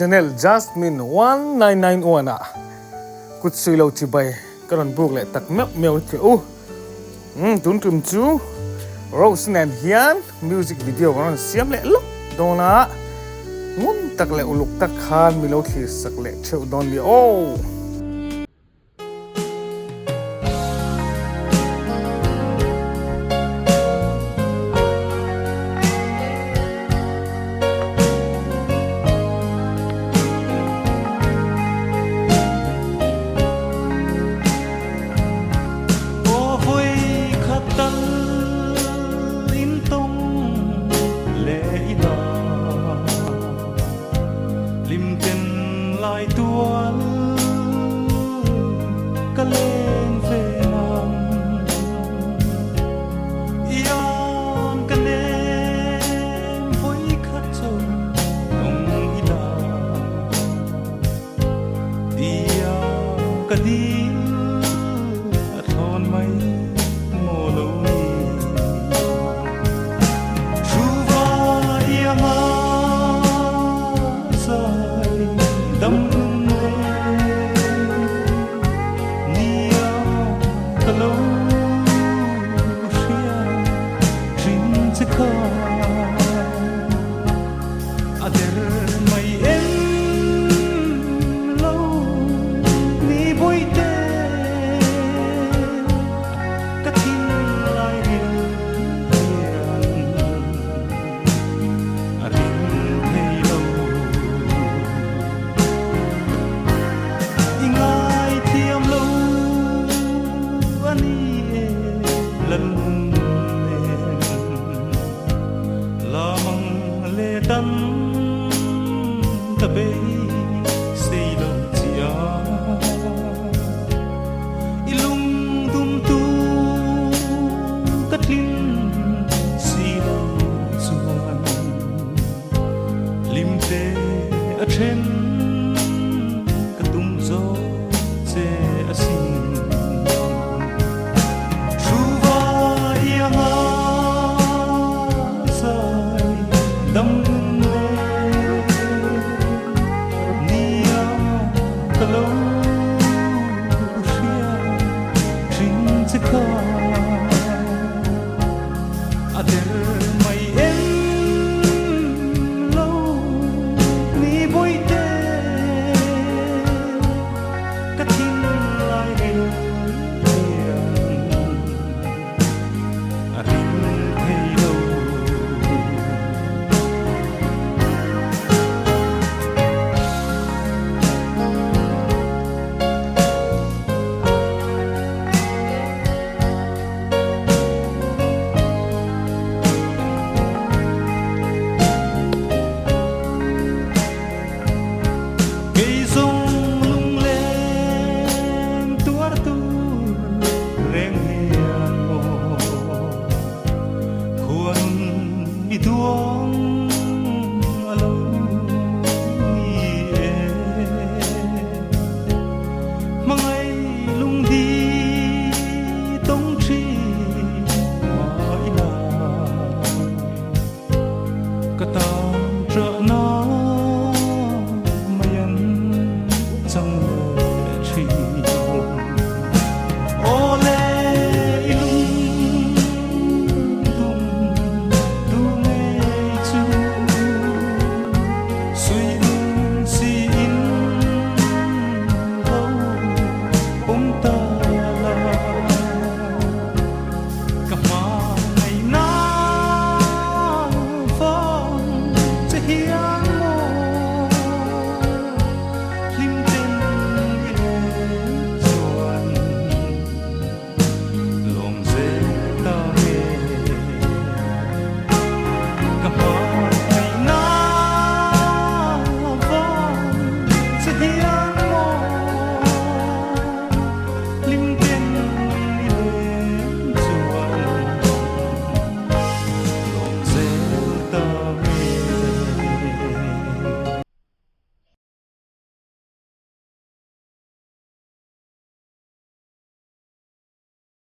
channel Jasmine 1991 à cút suy lâu chỉ bay cái đoạn buộc lại tắc mép mèo kiểu tún tùm chú Rose and Hian music video còn xiêm lệ lúc đó na muốn tắc lệ uluk tắc khan mi lâu thì sắc lệ chịu đòn đi ô lim ten lai tuan ka len ve nam yon ka nen voi khat chon ong ila dia ka di a thon mai mo lo ni chuva ia ma đâm nia ta lâu xia xin sẽ có à der mai em lâu ni bôi tê cắt tin lại hiền à tin thấy lâu lần la măng lê tân ta bê xây lâu chia ilung tum tu cất linh si lâu chuan lim tê ở trên